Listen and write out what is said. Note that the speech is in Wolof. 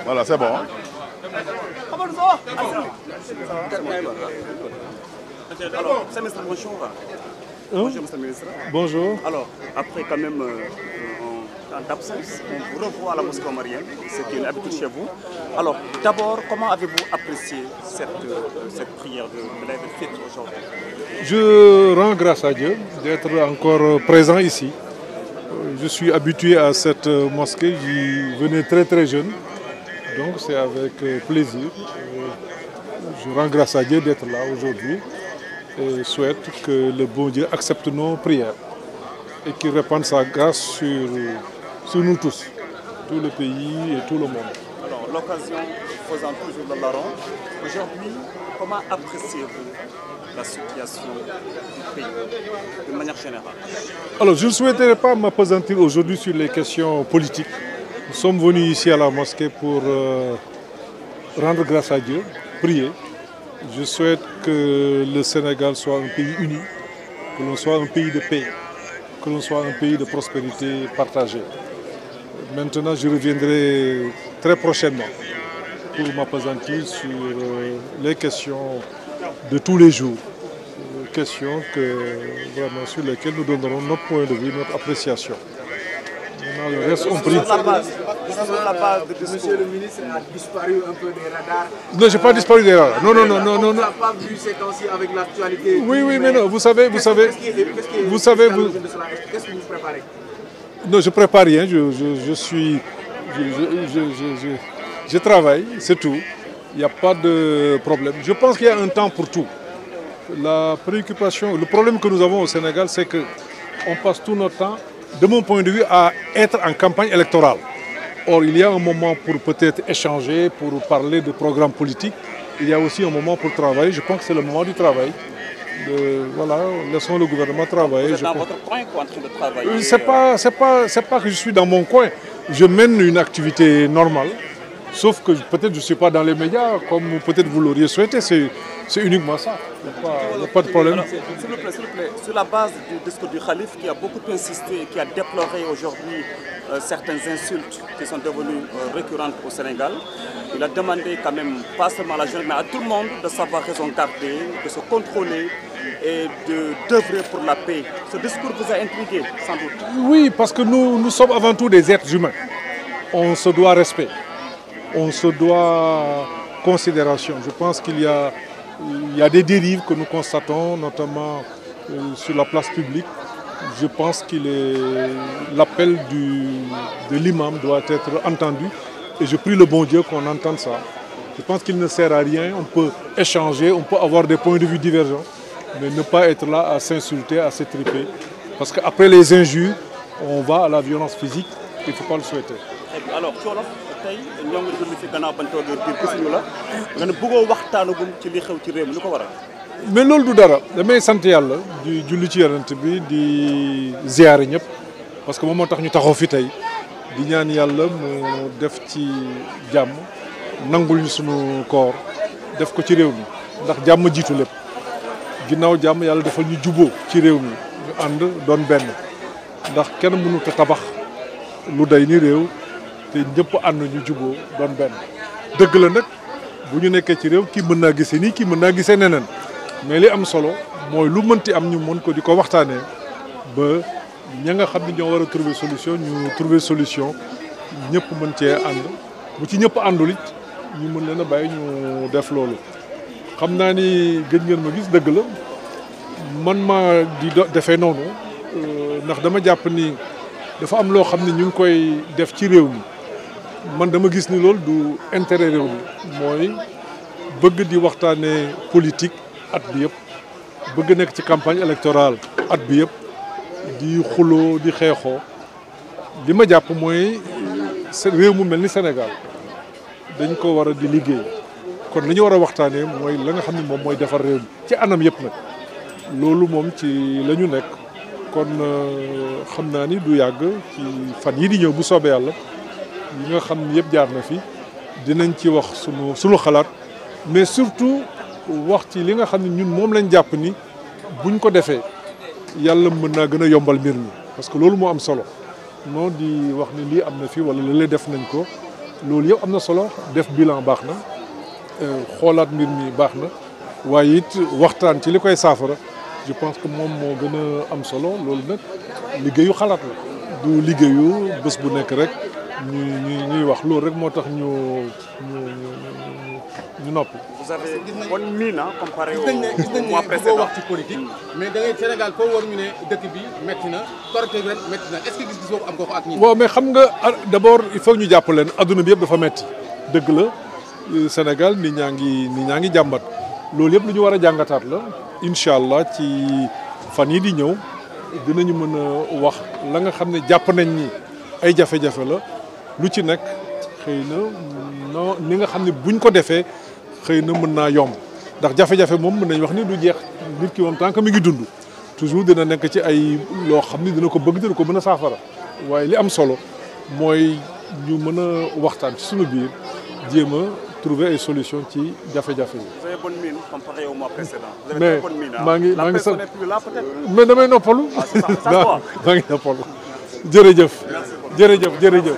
Voilà, c'est bon. Alors, Monsieur le ministre, bonjour. Bonjour, Monsieur le ministre. Bonjour. Alors, après quand même un temps d'absence, on vous revoit à la mosquée omarienne, ce qui est une habitude chez vous. Alors, d'abord, comment avez-vous apprécié cette prière de l'Aïd el-Fitr aujourd'hui? Je rends grâce à Dieu d'être encore présent ici. Je suis habitué à cette mosquée, j'y venais très jeune, donc c'est avec plaisir. Je rends grâce à Dieu d'être là aujourd'hui et souhaite que le bon Dieu accepte nos prières et qu'il répande sa grâce sur nous tous, tout le pays et tout le monde. Alors, l'occasion faisant toujours le larron, aujourd'hui, comment appréciez-vous la situation du pays de manière générale? Alors, je ne souhaiterais pas m'appesantir aujourd'hui sur les questions politiques. Nous sommes venus ici à la mosquée pour rendre grâce à Dieu, prier. Je souhaite que le Sénégal soit un pays uni, que l'on soit un pays de paix, que l'on soit un pays de prospérité partagée. Maintenant, je reviendrai très prochainement pour m'appesantir sur les questions de tous les jours, questions vraiment sur lesquelles nous donnerons notre point de vue, notre appréciation. Maintenant, le reste, on prie. Monsieur le ministre a disparu un peu des radars. Non, je n'ai pas disparu des radars. Non. On n'a pas vu ces temps-ci avec l'actualité. Oui, mais non, vous savez. Qu'est-ce que vous préparez? Non, je ne prépare rien. Je travaille, c'est tout. Il n'y a pas de problème. Je pense qu'il y a un temps pour tout. La préoccupation, le problème que nous avons au Sénégal, c'est qu'on passe tout notre temps, de mon point de vue, à être en campagne électorale. Or, il y a un moment pour peut-être échanger, pour parler de programmes politiques. Il y a aussi un moment pour travailler. Je pense que c'est le moment du travail. Voilà, laissons le gouvernement travailler. Vous êtes dans votre coin ou en train de travailler? C'est pas que je suis dans mon coin. Je mène une activité normale. Sauf que peut-être je ne suis pas dans les médias, comme peut-être vous l'auriez souhaité. C'est uniquement ça. Il n'y a pas de problème. S'il vous plaît, sur la base du discours du Khalif qui a beaucoup insisté et qui a déploré aujourd'hui certaines insultes qui sont devenues récurrentes au Sénégal, il a demandé quand même, pas seulement à la jeunesse, mais à tout le monde de savoir raison garder, de se contrôler et d'œuvrer pour la paix. Ce discours vous a intrigué, sans doute? Oui, parce que nous sommes avant tout des êtres humains. On se doit respect. On se doit considération. Je pense qu'il y a des dérives que nous constatons, notamment sur la place publique. Je pense que l'appel de l'imam doit être entendu. Et je prie le bon Dieu qu'on entende ça. Je pense qu'il ne sert à rien. On peut échanger, on peut avoir des points de vue divergents, mais ne pas être là à s'insulter, à s'étriper. Parce qu'après les injures, on va à la violence physique. Il ne faut pas le souhaiter. Alors, tey ñoo ngi julli fi gannaaw bañ toogee biir gisuñu la nga ne bëggoo waxtaanagum ci li xew ci réew mi lu ko waral. mais loolu du dara damay sant yàlla di julli ci yonent bi di ziyaare ñëpp parce que moom moo tax ñu taxaw fi tey di ñaan yàlla mu def ci jàmm nangul ñu sunu koor def ko ci réew mi ndax jàmm jiitu lépp ginnaaw jàmm yàlla defal ñu juboo ci réew mi ñu ànd doon benn ndax kenn mënut a tabax lu day ni réew. te ñëpp ànd ñu juboo doon benn dëgg la nag bu ñu nekkee ci réew kii mën naa gisee nii kii mën naa gisee neneen mais li am solo mooy lu mënti am ñu mën ko di ko waxtaanee ba ña nga xam ne ñoo war a trouver solution ñu trouver solution ñëpp mën cee ànd bu ci ñëpp àndul it ñu mën leen a bàyyi ñu def loolu. xam naa ni gëj ngeen ma gis dëgg la man ma di defee noonu ndax dama jàpp ni dafa am loo xam ne ñu ngi koy def ci réew mi man dama gis ni loolu du intérêt réew mi mooy bëgg di waxtaanee politique at bi yëpp bëgg nekk ci campagne électorale at bi yëpp di xuloo di xeexoo li ma jàpp mooy réew mu mel ni Sénégal dañ ko war a di liggéey kon li ñu war a waxtaanee mooy la nga xam ne moom mooy defar réew mi ci anam yëpp nag loolu moom ci la ñu nekk kon xam naa ni du yàgg ci fan yii di ñëw bu soobee yàlla yi nga xam ni yëpp jaar na fi dinañ ci wax sunu xalaat mais surtout wax ci li nga xam ne ñun moom lañ jàpp ni buñ ko defee yàlla mën naa gën a yombal mbir mi parce que loolu moo am solo non di wax ni lii am na fi wala lële def nañ ko loolu yëpp am na solo def bilan baax na xoolaat mbir mi baax na waaye it waxtaan ci li koy saafara je pense que moom moo gën a am solo loolu nag liggéeyu xalaat la du liggéeyu bés bu nekk rek ñuy wax loolu rek moo tax ñu noppi. vous avez bonne mine comparé au mois gis précédent. nañ wax ci politique mais da ngay Sénégal foo war ñu ne dëkk bi métti na Korité ren métti na est-ce que gis-gis boobu am nga ko ak ñi. waaw mais xam nga d'abord il faut ñu jàpp leen adduna bi yëpp dafa metti dëgg la Sénégal nit ñaa ngi jàmbat loolu yëpp lu ñu war a jàngataat la incha allah ci fan yi di ñëw dinañu mën a wax la nga xam ne jàpp nañ ni ay jafe-jafe la lu ci nekk xëy na non ni nga xam ne buñ ko defee xëy na mën naa yomb ndax jafe-jafe moom mën nañ wax ni du jeex nit ki moom tant que mi ngi dund toujours dina nekk ci ay loo xam ni dina ko bëgg dina ko mën a saafara waaye li am solo mooy ñu mën a waxtaan ci suñu biir jéem a trouver ay solution ci jafe-jafe yi. Vous avez bonne mine comparé au mois précédent. Vous avez mais très bonne mine. maa ngi La personne n'est plus là peut-être. mais damay noppalu. Ah, c'est ça, ça se voit. maa ngi noppalu jërëjëf. jërëjëf.